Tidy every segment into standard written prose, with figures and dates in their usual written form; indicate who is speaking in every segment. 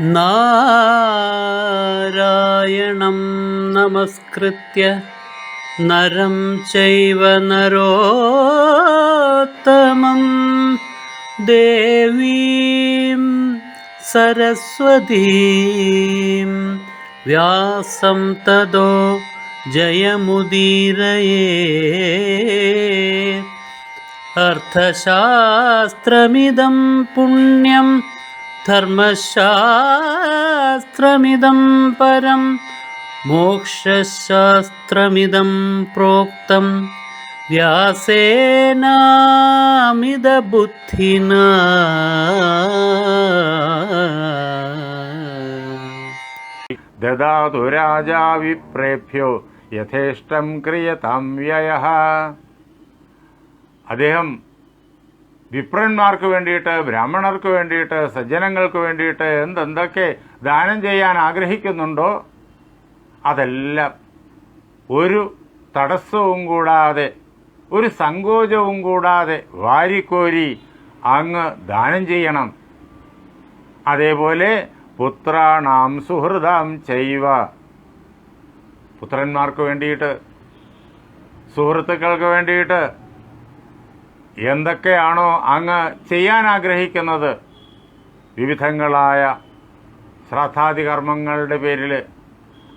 Speaker 1: നാരായണം നമസ്കൃത്യ നരം ചൈവ നരോത്തമം ദേവീം സരസ്വതീം വ്യാസം തതോ ജയമുദീരയേ. അർത്ഥശാസ്ത്രമിദം പുണ്യം ധർമ്മശാസ്ത്രമിദം പരം മോക്ഷശാസ്ത്രമിദം പ്രോക്തം വ്യാസേനാമിതബുദ്ധിനാ.
Speaker 2: ദദാതു രാജാ വിപ്രേഭ്യോ യഥേഷ്ടം ക്രിയതാം വ്യയഃ. അദ്ദേഹം വിപ്രന്മാർക്ക് വേണ്ടിയിട്ട്, ബ്രാഹ്മണർക്ക് വേണ്ടിയിട്ട്, സജ്ജനങ്ങൾക്ക് വേണ്ടിയിട്ട് എന്തൊക്കെ ദാനം ചെയ്യാൻ ആഗ്രഹിക്കുന്നുണ്ടോ അതെല്ലാം ഒരു തടസ്സവും കൂടാതെ, ഒരു സങ്കോചവും കൂടാതെ വാരിക്കോരി അങ്ങ് ദാനം ചെയ്യണം. അതേപോലെ പുത്രാണാം സുഹൃദാം ചൈവ, പുത്രന്മാർക്ക് വേണ്ടിയിട്ട്, സുഹൃത്തുക്കൾക്ക് വേണ്ടിയിട്ട് എന്തൊക്കെയാണോ അങ്ങ് ചെയ്യാൻ ആഗ്രഹിക്കുന്നത്, വിവിധങ്ങളായ ശ്രാദ്ധാദി കർമ്മങ്ങളുടെ പേരിൽ,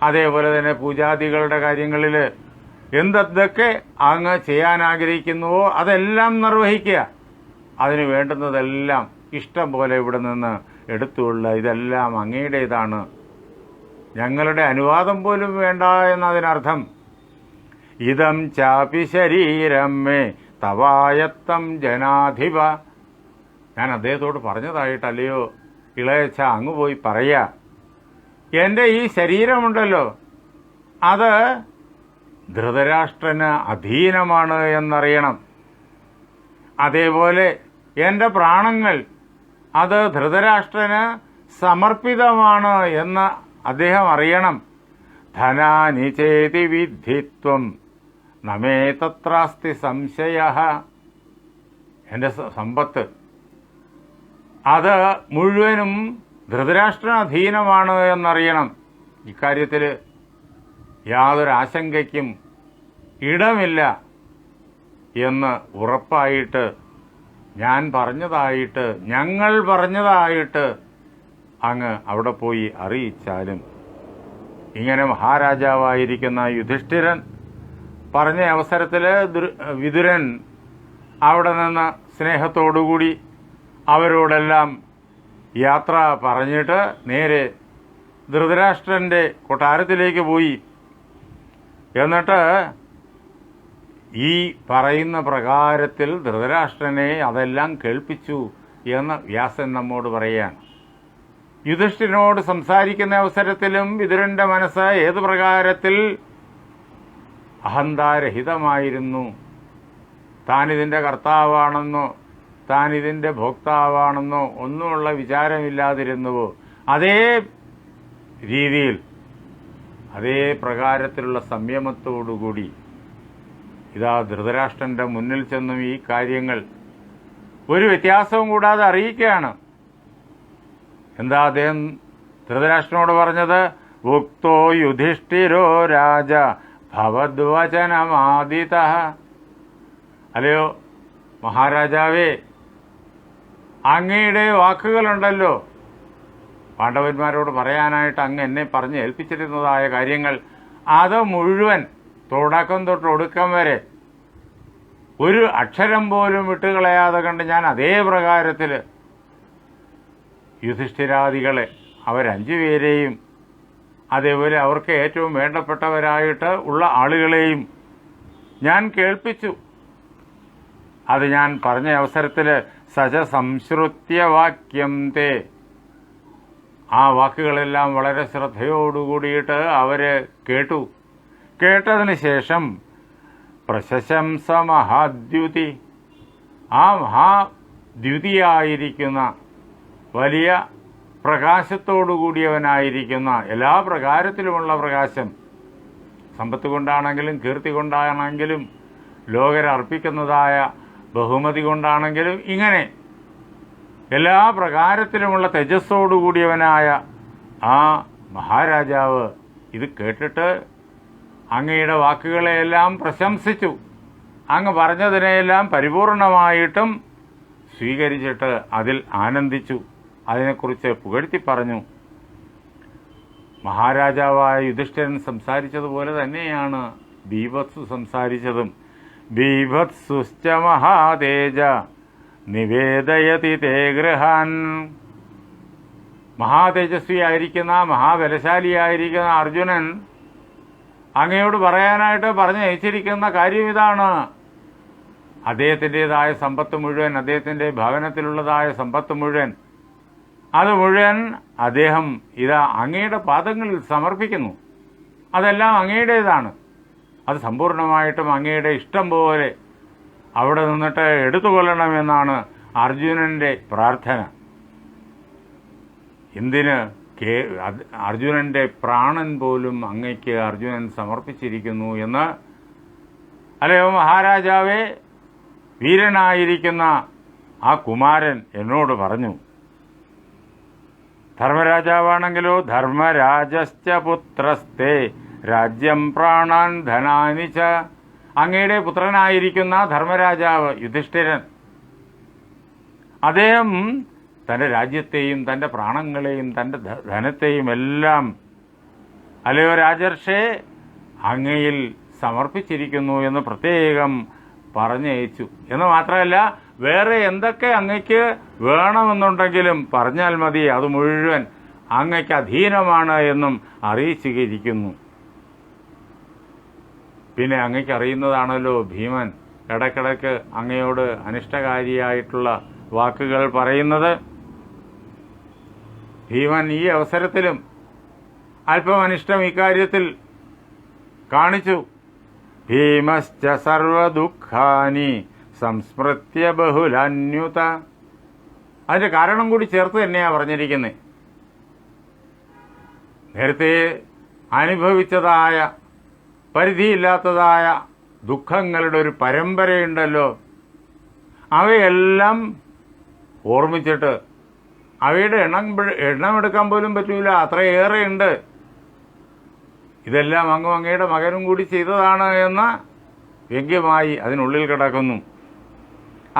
Speaker 2: അതേപോലെ തന്നെ പൂജാദികളുടെ കാര്യങ്ങളിൽ എന്തൊക്കെ അങ്ങ് ചെയ്യാൻ ആഗ്രഹിക്കുന്നുവോ അതെല്ലാം നിർവഹിക്കുക. അതിന് വേണ്ടുന്നതെല്ലാം ഇഷ്ടം പോലെ ഇവിടെ നിന്ന് എടുത്തുകൊള്ള, ഇതെല്ലാം അങ്ങയുടേതാണ്, ഞങ്ങളുടെ അനുവാദം പോലും വേണ്ട എന്നതിനർത്ഥം. ഇതം ചാപി ശരീരം മേ തവായത്തം ജനാധിപ. ഞാൻ അദ്ദേഹത്തോട് പറഞ്ഞതായിട്ടല്ലയോ ഇളയച്ച അങ്ങ് പോയി പറയുക, എൻ്റെ ഈ ശരീരമുണ്ടല്ലോ അത് ധൃതരാഷ്ട്രന് അധീനമാണ് എന്നറിയണം. അതേപോലെ എൻ്റെ പ്രാണങ്ങൾ അത് ധൃതരാഷ്ട്രന് സമർപ്പിതമാണ് എന്ന് അദ്ദേഹം അറിയണം. ധനാനി ചേതി വിദ്ധിത്വം നമേ തത്രാസ്തി സംശയഃ. എൻ്റെ സമ്പത്ത് അത് മുഴുവനും ധൃതരാഷ്ട്രന് അധീനമാണ് എന്നറിയണം. ഇക്കാര്യത്തിൽ യാതൊരു ആശങ്കയ്ക്കും ഇടമില്ല എന്ന് ഉറപ്പായിട്ട് ഞാൻ പറഞ്ഞതായിട്ട്, ഞങ്ങൾ പറഞ്ഞതായിട്ട് അങ്ങ് അവിടെ പോയി അറിയിച്ചാലും. ഇങ്ങനെ മഹാരാജാവായിരിക്കുന്ന യുധിഷ്ഠിരൻ പറഞ്ഞ അവസരത്തിൽ വിതുരൻ അവിടെ നിന്ന് സ്നേഹത്തോടുകൂടി അവരോടെല്ലാം യാത്ര പറഞ്ഞിട്ട് നേരെ ധൃതരാഷ്ട്രൻ്റെ കൊട്ടാരത്തിലേക്ക് പോയി. എന്നിട്ട് ഈ പറയുന്ന പ്രകാരത്തിൽ ധൃതരാഷ്ട്രനെ അതെല്ലാം കേൾപ്പിച്ചു എന്ന് വ്യാസൻ നമ്മോട് പറയുകയാണ്. യുധിഷ്ഠിരനോട് സംസാരിക്കുന്ന അവസരത്തിലും വിതുരന്റെ മനസ്സ് ഏതു പ്രകാരത്തിൽ അഹന്താരഹിതമായിരുന്നു. താനിതിൻ്റെ കർത്താവാണെന്നോ താനിതിൻ്റെ ഭോക്താവാണെന്നോ ഒന്നുമുള്ള വിചാരമില്ലാതിരുന്നുവോ അതേ രീതിയിൽ, അതേ പ്രകാരത്തിലുള്ള സംയമത്തോടുകൂടി ഇതാ ധൃതരാഷ്ട്രൻ്റെ മുന്നിൽ ചെന്നും ഈ കാര്യങ്ങൾ ഒരു വ്യത്യാസവും കൂടാതെ അറിയിക്കുകയാണ്. എന്താ അദ്ദേഹം ധൃതരാഷ്ട്രനോട് പറഞ്ഞത്? ഉക്തോ യുധിഷ്ഠിരോ രാജ ഭവദ്വചനമാദിതഃ. അല്ലയോ മഹാരാജാവേ, അങ്ങയുടെ വാക്കുകളുണ്ടല്ലോ, പാണ്ഡവന്മാരോട് പറയാനായിട്ട് അങ്ങ് എന്നെ പറഞ്ഞ് ഏൽപ്പിച്ചിരുന്നതായ കാര്യങ്ങൾ, അത് മുഴുവൻ തുടക്കം തൊട്ട് ഒടുക്കം വരെ ഒരു അക്ഷരം പോലും വിട്ടുകളയാതെ കണ്ട് ഞാൻ അതേ പ്രകാരത്തിൽ യുധിഷ്ഠിരാദികളെ, അവരഞ്ചു പേരെയും, അതേപോലെ അവർക്ക് ഏറ്റവും വേണ്ടപ്പെട്ടവരായിട്ട് ഉള്ള ആളുകളെയും ഞാൻ കേൾപ്പിച്ചു. അത് ഞാൻ പറഞ്ഞ അവസരത്തിൽ സച സംശ്രുത്യ വാക്യം തേ, ആ വാക്കുകളെല്ലാം വളരെ ശ്രദ്ധയോടുകൂടിയിട്ട് അവർ കേട്ടു. കേട്ടതിന് ശേഷം പ്രശംസ മഹാദ്യുതി, ആ മഹാദ്യുതിയായിരിക്കുന്ന വലിയ പ്രകാശത്തോടുകൂടിയവനായിരിക്കുന്ന, എല്ലാ പ്രകാരത്തിലുമുള്ള പ്രകാശം, സമ്പത്ത് കൊണ്ടാണെങ്കിലും കീർത്തി കൊണ്ടാണെങ്കിലും ലോകരർപ്പിക്കുന്നതായ ബഹുമതി കൊണ്ടാണെങ്കിലും ഇങ്ങനെ എല്ലാ പ്രകാരത്തിലുമുള്ള തേജസ്സോടുകൂടിയവനായ ആ മഹാരാജാവ് ഇത് കേട്ടിട്ട് അങ്ങയുടെ വാക്കുകളെയെല്ലാം പ്രശംസിച്ചു. അങ്ങ് പറഞ്ഞതിനെയെല്ലാം പരിപൂർണമായിട്ടും സ്വീകരിച്ചിട്ട് അതിൽ ആനന്ദിച്ചു. അതിനെക്കുറിച്ച് പുകഴ്ത്തി പറഞ്ഞു. മഹാരാജാവായ യുധിഷ്ഠിരൻ സംസാരിച്ചതുപോലെ തന്നെയാണ് ബീഭത്സു സംസാരിച്ചതും. ബീഭത്സുശ്ച മഹാതേജ നിവേദയതി തേ ഗൃഹാൻ. മഹാതേജസ്വിയായിരിക്കുന്ന മഹാബലശാലിയായിരിക്കുന്ന അർജുനൻ അങ്ങയോട് പറയാനായിട്ട് പറഞ്ഞയച്ചിരിക്കുന്ന കാര്യം ഇതാണ്. അദ്ദേഹത്തിൻ്റെതായ സമ്പത്ത് മുഴുവൻ, അദ്ദേഹത്തിൻ്റെ ഭവനത്തിലുള്ളതായ സമ്പത്ത് മുഴുവൻ, അത് മുഴുവൻ അദ്ദേഹം ഇതാ അങ്ങയുടെ പാദങ്ങളിൽ സമർപ്പിക്കുന്നു. അതെല്ലാം അങ്ങയുടേതാണ്. അത് സമ്പൂർണമായിട്ടും അങ്ങയുടെ ഇഷ്ടം പോലെ അവിടെ നിന്നിട്ട് എടുത്തുകൊള്ളണമെന്നാണ് അർജുനൻ്റെ പ്രാർത്ഥന. എന്തിന്? അർജുനൻ്റെ പ്രാണൻ പോലും അങ്ങയ്ക്ക് അർജുനൻ സമർപ്പിച്ചിരിക്കുന്നു എന്ന്. അല്ലയോ മഹാരാജാവേ, വീരനായിരിക്കുന്ന ആ കുമാരൻ എന്നോട് പറഞ്ഞു. ധർമ്മരാജാവാണെങ്കിലോ ധർമ്മരാജശ്ച പുത്രസ്തേ രാജ്യം പ്രാണാൻ ധനാനി ച. അങ്ങയുടെ പുത്രനായിരിക്കുന്ന ധർമ്മരാജാവ് യുധിഷ്ഠിരൻ, അദ്ദേഹം തൻ്റെ രാജ്യത്തെയും തൻ്റെ പ്രാണങ്ങളെയും തൻ്റെ ധനത്തെയും എല്ലാം അല്ലയോ രാജർഷേ അങ്ങയിൽ സമർപ്പിച്ചിരിക്കുന്നു എന്ന് പ്രത്യേകം പറഞ്ഞയച്ചു. എന്ന് മാത്രമല്ല, വേറെ എന്തൊക്കെ അങ്ങയ്ക്ക് വേണമെന്നുണ്ടെങ്കിലും പറഞ്ഞാൽ മതി, അത് മുഴുവൻ അങ്ങയ്ക്ക് അധീനമാണ് എന്നും അറിയിച്ചിരിക്കുന്നു. പിന്നെ അങ്ങയ്ക്ക് അറിയുന്നതാണല്ലോ ഭീമൻ ഇടയ്ക്കിടയ്ക്ക് അങ്ങയോട് അനിഷ്ടകാരിയായിട്ടുള്ള വാക്കുകൾ പറയുന്നത്. ഭീമൻ ഈ അവസരത്തിലും അല്പം അനിഷ്ടം ഇക്കാര്യത്തിൽ കാണിച്ചു. ഭീമശ്ച സർവദുഃഖാനി സംസ്മൃത്യ ബഹുലാന്യുത. അതിൻ്റെ കാരണം കൂടി ചേർത്ത് തന്നെയാണ് പറഞ്ഞിരിക്കുന്നത്. നേരത്തെ അനുഭവിച്ചതായ പരിധിയില്ലാത്തതായ ദുഃഖങ്ങളുടെ ഒരു പരമ്പരയുണ്ടല്ലോ, അവയെല്ലാം ഓർമ്മിച്ചിട്ട് അവയുടെ എണ്ണമെടുക്കാൻ പോലും പറ്റൂല, അത്രയേറെയുണ്ട്. ഇതെല്ലാം അങ്ങയുടെ മകനും കൂടി ചെയ്തതാണ് എന്ന് വ്യംഗ്യമായി അതിനുള്ളിൽ കിടക്കുന്നു.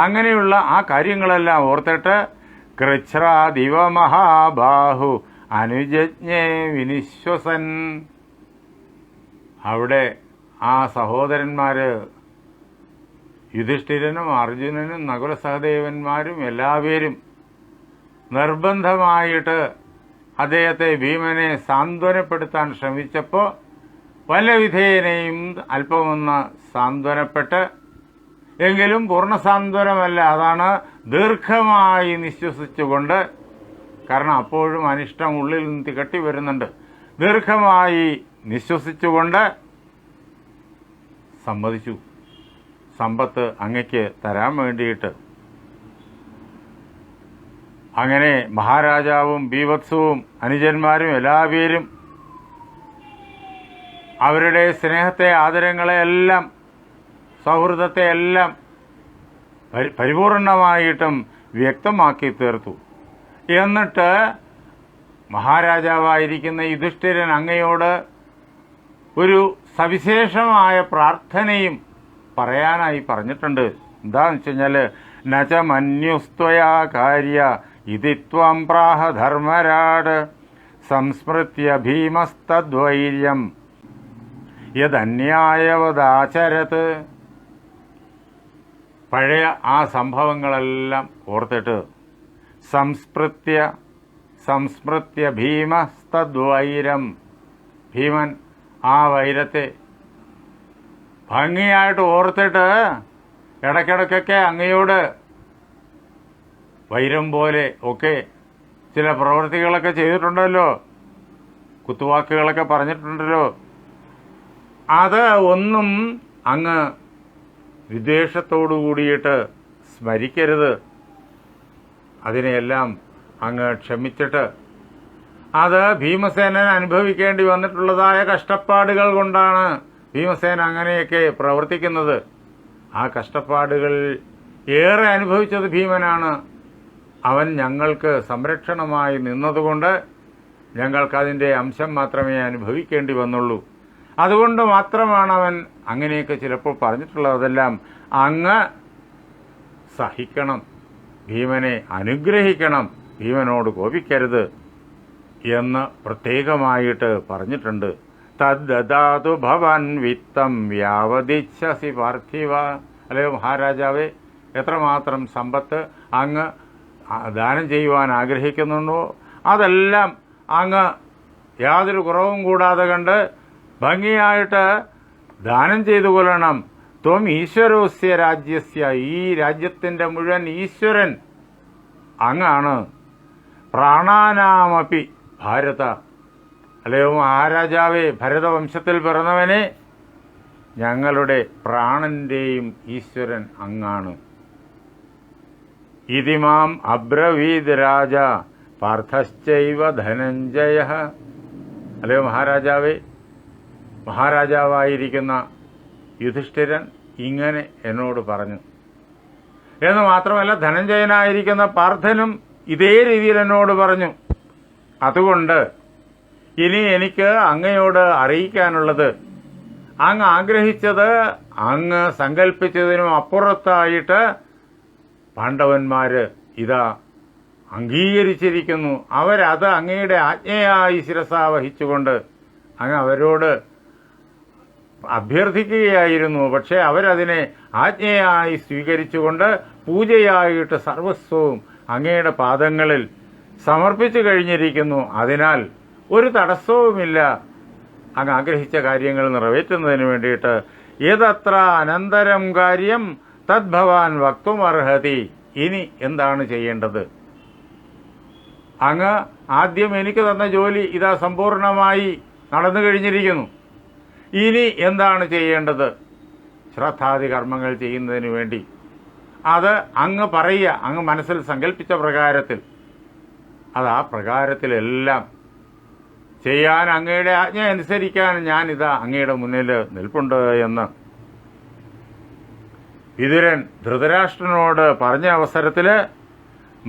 Speaker 2: അങ്ങനെയുള്ള ആ കാര്യങ്ങളെല്ലാം ഓർത്തിട്ട് കൃച്ഛ്രാദിവ മഹാബാഹു അനുജജ്ഞേ വിനിശ്വസൻ. അവിടെ ആ സഹോദരന്മാർ യുധിഷ്ഠിരനും അർജുനനും നകുല സഹദേവന്മാരും എല്ലാവരും നിർബന്ധമായിട്ട് അദ്ദേഹത്തെ ഭീമനെ സാന്ത്വനപ്പെടുത്താൻ ശ്രമിച്ചപ്പോൾ വല്ല വിധേയനെയും അല്പമൊന്ന് സാന്ത്വനപ്പെട്ട്, എങ്കിലും പൂർണ്ണ സാന്ത്വനമല്ല, അതാണ് ദീർഘമായി നിശ്വസിച്ചുകൊണ്ട്, കാരണം അപ്പോഴും അനിഷ്ടം ഉള്ളിൽ നിന്ന് തികട്ടി വരുന്നുണ്ട്, ദീർഘമായി നിശ്വസിച്ചുകൊണ്ട് സമ്മതിച്ചു സമ്പത്ത് അങ്ങയ്ക്ക് തരാൻ വേണ്ടിയിട്ട്. അങ്ങനെ മഹാരാജാവും ബീഭത്സവും അനുജന്മാരും എല്ലാവരും അവരുടെ സ്നേഹത്തെ, ആദരങ്ങളെയെല്ലാം, സൗഹൃദത്തെയെല്ലാം പരിപൂർണമായിട്ടും വ്യക്തമാക്കി തീർത്തു. എന്നിട്ട് മഹാരാജാവായിരിക്കുന്ന യുധിഷ്ഠിരൻ അങ്ങയോട് ഒരു സവിശേഷമായ പ്രാർത്ഥനയും പറയാനായി പറഞ്ഞിട്ടുണ്ട്. എന്താണെന്ന് വെച്ച് കഴിഞ്ഞാൽ, നച മന്യുസ്ത്വയാ കാര്യ ഇതി ത്വം പ്രാഹ ധർമ്മരാട് സംസ്മൃത്യ ഭീമസ്തദ്വൈര്യം യദന്യായവദാചരത്. പഴയ ആ സംഭവങ്ങളെല്ലാം ഓർത്തിട്ട് സംസ്മൃത്യ ഭീമസ്തദ്വൈരം, ഭീമൻ ആ വൈരത്തെ ഭംഗിയായിട്ട് ഓർത്തിട്ട് ഇടയ്ക്കിടയ്ക്കൊക്കെ അങ്ങയോട് വൈരം പോലെ ഒക്കെ ചില പ്രവൃത്തികളൊക്കെ ചെയ്തിട്ടുണ്ടല്ലോ, കുത്തുവാക്കുകളൊക്കെ പറഞ്ഞിട്ടുണ്ടല്ലോ. അത് ഒന്നും അങ്ങ് വിദ്വേഷത്തോടു കൂടിയിട്ട് സ്മരിക്കരുത്. അതിനെയെല്ലാം അങ്ങ് ക്ഷമിച്ചിട്ട്, അത് ഭീമസേനൻ അനുഭവിക്കേണ്ടി വന്നിട്ടുള്ളതായ കഷ്ടപ്പാടുകൾ കൊണ്ടാണ് ഭീമസേന അങ്ങനെയൊക്കെ പ്രവർത്തിക്കുന്നത്. ആ കഷ്ടപ്പാടുകൾ ഏറെ അനുഭവിച്ചത് ഭീമനാണ്. അവൻ ഞങ്ങൾക്ക് സംരക്ഷണമായി നിന്നതുകൊണ്ട് ഞങ്ങൾക്കതിൻ്റെ അംശം മാത്രമേ അനുഭവിക്കേണ്ടി വന്നുള്ളൂ. അതുകൊണ്ട് മാത്രമാണ് അവൻ അങ്ങനെയൊക്കെ ചിലപ്പോൾ പറഞ്ഞിട്ടുള്ളതെല്ലാം അങ്ങ് സഹിക്കണം, ഭീമനെ അനുഗ്രഹിക്കണം, ഭീമനോട് കോപിക്കരുത് എന്ന് പ്രത്യേകമായിട്ട് പറഞ്ഞിട്ടുണ്ട്. തദ്ദാതു ഭവൻ വിത്തം വ്യാവദിച്ഛസി പാർത്ഥിവ. അല്ലയോ മഹാരാജാവേ, എത്രമാത്രം സമ്പത്ത് അങ്ങ് ദാനം ചെയ്യുവാൻ ആഗ്രഹിക്കുന്നുണ്ടോ അതെല്ലാം അങ്ങ് യാതൊരു കുറവും കൂടാതെ കണ്ട് ഭംഗിയായിട്ട് ദാനം ചെയ്തു കൊള്ളണം. ത്വം ഈശ്വരോസ്യ രാജ്യസ്യ, ഈ രാജ്യത്തിൻ്റെ മുഴുവൻ ഈശ്വരൻ അങ്ങാണ്. പ്രാണാനാമപി ഭാരത. അല്ലയോ മഹാരാജാവേ, ഭരതവംശത്തിൽ പിറന്നവനെ, ഞങ്ങളുടെ പ്രാണന്റെയും ഈശ്വരൻ അങ്ങാണ്. ഇതിമാം അബ്രവീത് രാജ പാർത്ഥശ്ചൈവ ധനഞ്ജയ. അല്ലയോ മഹാരാജാവേ, മഹാരാജാവായിരിക്കുന്ന യുധിഷ്ഠിരൻ ഇങ്ങനെ എന്നോട് പറഞ്ഞു എന്ന് മാത്രമല്ല, ധനഞ്ജയനായിരിക്കുന്ന പാർത്ഥനും ഇതേ രീതിയിൽ എന്നോട് പറഞ്ഞു. അതുകൊണ്ട് ഇനി എനിക്ക് അങ്ങയോട് അറിയിക്കാനുള്ളത്, അങ്ങ് ആഗ്രഹിച്ചത് അങ്ങ് സങ്കല്പിച്ചതിനും അപ്പുറത്തായിട്ട് പാണ്ഡവന്മാര് ഇതാ അംഗീകരിച്ചിരിക്കുന്നു. അവരത് അങ്ങയുടെ ആജ്ഞയായി ശിരസാ വഹിച്ചുകൊണ്ട് അങ്ങ് അവരോട് അഭ്യർത്ഥിക്കുകയായിരുന്നു. പക്ഷേ അവരതിനെ ആജ്ഞയായി സ്വീകരിച്ചുകൊണ്ട് പൂജയായിട്ട് സർവസ്വവും അങ്ങയുടെ പാദങ്ങളിൽ സമർപ്പിച്ചു കഴിഞ്ഞിരിക്കുന്നു. അതിനാൽ ഒരു തടസ്സവുമില്ല അങ്ങ് ആഗ്രഹിച്ച കാര്യങ്ങൾ നിറവേറ്റുന്നതിന് വേണ്ടിയിട്ട്. ഏതത്ര അനന്തരം കാര്യം തദ്ഭവാൻ വക്തുമർഹതി. ഇനി എന്താണ് ചെയ്യേണ്ടത്? അങ്ങ് ആദ്യം എനിക്ക് തന്ന ജോലി ഇതാ സമ്പൂർണമായി നടന്നു കഴിഞ്ഞിരിക്കുന്നു. ഇനി എന്താണ് ചെയ്യേണ്ടത്? ശ്രദ്ധാദി കർമ്മങ്ങൾ ചെയ്യുന്നതിന് വേണ്ടി അത് അങ്ങ് പറയുക, അങ്ങ് മനസ്സിൽ സങ്കല്പിച്ച പ്രകാരത്തിൽ. അത് ആ പ്രകാരത്തിലെല്ലാം ചെയ്യാൻ, അങ്ങയുടെ ആജ്ഞ അനുസരിക്കാൻ ഞാനിതാ അങ്ങയുടെ മുന്നിൽ നിൽപ്പുണ്ട് എന്ന് വിതുരൻ ധൃതരാഷ്ട്രനോട് പറഞ്ഞ അവസരത്തിൽ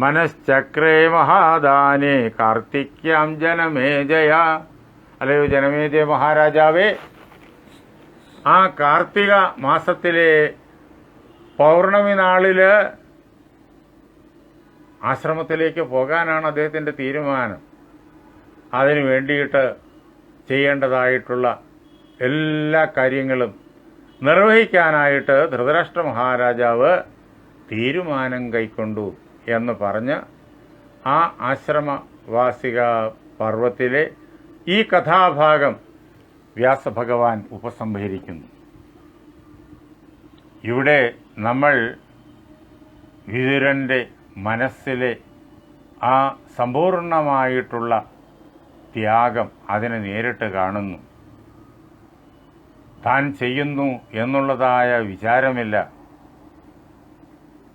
Speaker 2: മനശ്ചക്രേ മഹാദാനേ കാർത്തിക്യാം ജനമേജയ. അല്ലയോ ജനമേജയ മഹാരാജാവേ, ആ കാർത്തിക മാസത്തിലെ പൗർണമി നാളില് ആശ്രമത്തിലേക്ക് പോകാനാണ് അദ്ദേഹത്തിൻ്റെ തീരുമാനം. അതിനു വേണ്ടിയിട്ട് ചെയ്യേണ്ടതായിട്ടുള്ള എല്ലാ കാര്യങ്ങളും നിർവഹിക്കാനായിട്ട് ധൃതരാഷ്ട്ര മഹാരാജാവ് തീരുമാനം കൈക്കൊണ്ടു എന്ന് പറഞ്ഞ് ആ ആശ്രമവാസിക പർവ്വത്തിലെ ഈ കഥാഭാഗം വ്യാസഭഗവാൻ ഉപസംഹരിക്കുന്നു. ഇവിടെ നമ്മൾ വിതുരൻ്റെ മനസ്സിലെ ആ സമ്പൂർണമായിട്ടുള്ള ത്യാഗം അതിനെ നേരിട്ട് കാണുന്നു. താൻ ചെയ്യുന്നു എന്നുള്ളതായ വിചാരമില്ല,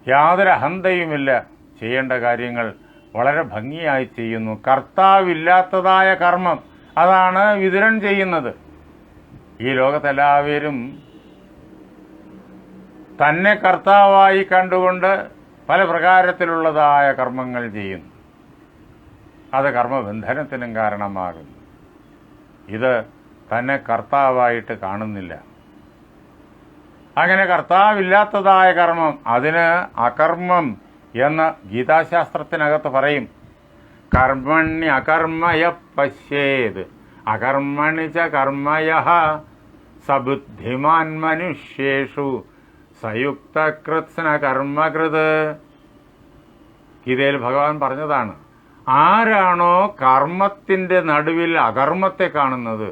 Speaker 2: യാതൊരു അഹന്തയുമില്ല. ചെയ്യേണ്ട കാര്യങ്ങൾ വളരെ ഭംഗിയായി ചെയ്യുന്നു. കർത്താവില്ലാത്തതായ കർമ്മം അതാണ് വിതുരൻ ചെയ്യുന്നത്. ഈ ലോകത്തെല്ലാവരും തന്നെ കർത്താവായി കണ്ടുകൊണ്ട് പല പ്രകാരത്തിലുള്ളതായ കർമ്മങ്ങൾ ചെയ്യുന്നു. അത് കർമ്മബന്ധനത്തിനും കാരണമാകുന്നു. ഇത് തന്നെ കർത്താവായിട്ട് കാണുന്നില്ല. അങ്ങനെ കർത്താവില്ലാത്തതായ കർമ്മം, അതിന് അകർമ്മം എന്ന് ഗീതാശാസ്ത്രത്തിനകത്ത് പറയും. കർമ്മണ്യ അകർമ്മയ പശ്യേത് അകർമ്മണി ച കർമ്മയഃ സബുദ്ധിമാൻ മനുഷ്യേഷു സയുക്തകൃത്സ്ന കർമ്മകൃത്. ഗീതയിൽ ഭഗവാൻ പറഞ്ഞതാണ്, ആരാണോ കർമ്മത്തിൻ്റെ നടുവിൽ അകർമ്മത്തെ കാണുന്നത്,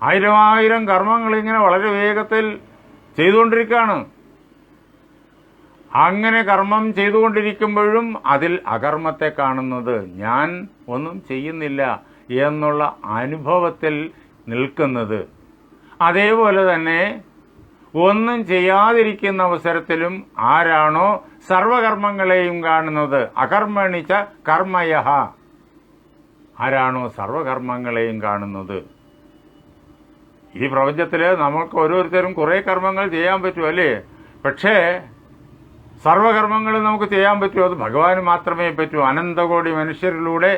Speaker 2: ആയിരം കർമ്മങ്ങൾ ഇങ്ങനെ വളരെ വേഗത്തിൽ ചെയ്തുകൊണ്ടിരിക്കുകയാണ്. അങ്ങനെ കർമ്മം ചെയ്തുകൊണ്ടിരിക്കുമ്പോഴും അതിൽ അകർമ്മത്തെ കാണുന്നത്, ഞാൻ ഒന്നും ചെയ്യുന്നില്ല എന്നുള്ള അനുഭവത്തിൽ നിൽക്കുന്നത്. അതേപോലെ തന്നെ ഒന്നും ചെയ്യാതിരിക്കുന്ന അവസരത്തിലും ആരാണോ സർവകർമ്മങ്ങളെയും കാണുന്നത്, അകർമ്മണിച്ച കർമ്മയഃ, ആരാണോ സർവകർമ്മങ്ങളെയും കാണുന്നത്. ഈ പ്രപഞ്ചത്തിൽ നമുക്ക് ഓരോരുത്തരും കുറേ കർമ്മങ്ങൾ ചെയ്യാൻ പറ്റും, അല്ലേ? പക്ഷേ സർവകർമ്മങ്ങളും നമുക്ക് ചെയ്യാൻ പറ്റൂ. അത് ഭഗവാന് മാത്രമേ പറ്റൂ. അനന്തകോടി മനുഷ്യരിലൂടെ,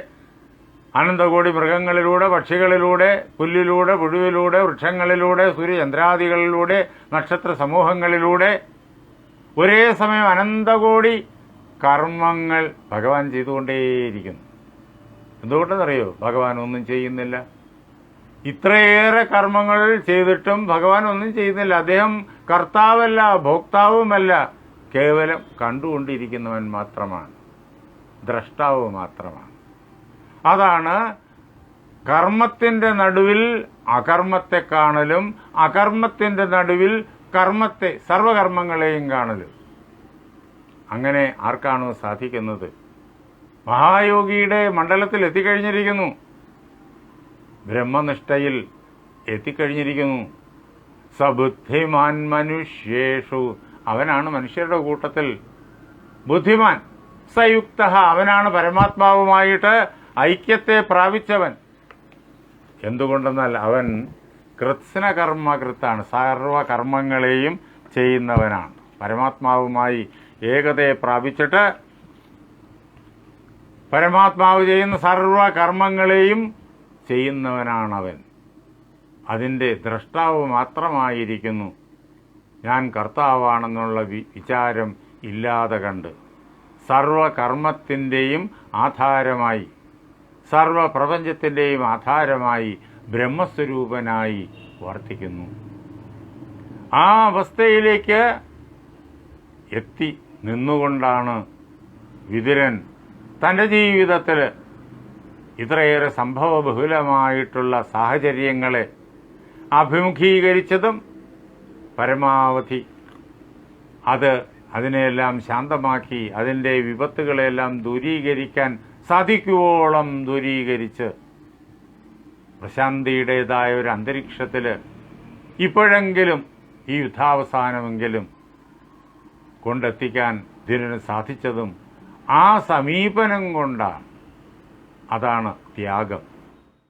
Speaker 2: അനന്തകോടി മൃഗങ്ങളിലൂടെ, പക്ഷികളിലൂടെ, പുല്ലിലൂടെ, പുഴുവിലൂടെ, വൃക്ഷങ്ങളിലൂടെ, സൂര്യചന്ദ്രാദികളിലൂടെ, നക്ഷത്ര സമൂഹങ്ങളിലൂടെ ഒരേ സമയം അനന്തകോടി കർമ്മങ്ങൾ ഭഗവാൻ ചെയ്തുകൊണ്ടേയിരിക്കുന്നു. എന്തുകൊണ്ടെന്നറിയോ? ഭഗവാൻ ഒന്നും ചെയ്യുന്നില്ല. ഇത്രയേറെ കർമ്മങ്ങൾ ചെയ്തിട്ടും ഭഗവാൻ ഒന്നും ചെയ്യുന്നില്ല. അദ്ദേഹം കർത്താവല്ല, ഭോക്താവുമല്ല, കേവലം കണ്ടുകൊണ്ടിരിക്കുന്നവൻ മാത്രമാണ്, ദ്രഷ്ടാവ് മാത്രമാണ്. അതാണ് കർമ്മത്തിൻ്റെ നടുവിൽ അകർമ്മത്തെ കാണലും, അകർമ്മത്തിൻ്റെ നടുവിൽ കർമ്മത്തെ, സർവകർമ്മങ്ങളെയും കാണലും. അങ്ങനെ ആർക്കാണോ സാധിക്കുന്നത്? മഹായോഗിയുടെ മണ്ഡലത്തിൽ എത്തിക്കഴിഞ്ഞിരിക്കുന്നു, ബ്രഹ്മനിഷ്ഠയിൽ എത്തിക്കഴിഞ്ഞിരിക്കുന്നു. സബുദ്ധിമാൻ മനുഷ്യേഷു, അവനാണ് മനുഷ്യരുടെ കൂട്ടത്തിൽ ബുദ്ധിമാൻ. സയുക്ത, അവനാണ് പരമാത്മാവുമായിട്ട് ഐക്യത്തെ പ്രാപിച്ചവൻ. എന്തുകൊണ്ടെന്നാൽ അവൻ കൃത്സ്നകർമ്മകൃത്താണ്, സർവകർമ്മങ്ങളെയും ചെയ്യുന്നവനാണ്. പരമാത്മാവുമായി ഏകതയെ പ്രാപിച്ചിട്ട് പരമാത്മാവ് ചെയ്യുന്ന സർവകർമ്മങ്ങളെയും ചെയ്യുന്നവനാണവൻ. അതിൻ്റെ ദ്രഷ്ടാവ് മാത്രമായിരിക്കുന്നു. ഞാൻ കർത്താവാണെന്നുള്ള വിചാരം ഇല്ലാതെ കണ്ട് സർവകർമ്മത്തിൻ്റെയും ആധാരമായി, സർവപ്രപഞ്ചത്തിൻ്റെയും ആധാരമായി ബ്രഹ്മസ്വരൂപനായി വർത്തിക്കുന്നു. ആ അവസ്ഥയിലേക്ക് എത്തി നിന്നുകൊണ്ടാണ് വിതുരൻ തൻ്റെ ജീവിതത്തിൽ ഇത്രയേറെ സംഭവബഹുലമായിട്ടുള്ള സാഹചര്യങ്ങളെ അഭിമുഖീകരിച്ചതും പരമാവധി അതിനെയെല്ലാം ശാന്തമാക്കി അതിൻ്റെ വിപത്തുകളെല്ലാം ദൂരീകരിക്കാൻ സാധിക്കുവോളം ദൂരീകരിച്ച് പ്രശാന്തിയുടേതായ ഒരു അന്തരീക്ഷത്തിൽ ഇപ്പോഴെങ്കിലും ഈ യുദ്ധാവസാനമെങ്കിലും കൊണ്ടെത്തിക്കാൻ ഇതിന് സാധിച്ചതും ആ സമീപനം കൊണ്ടാണ്. അതാണ് ത്യാഗം.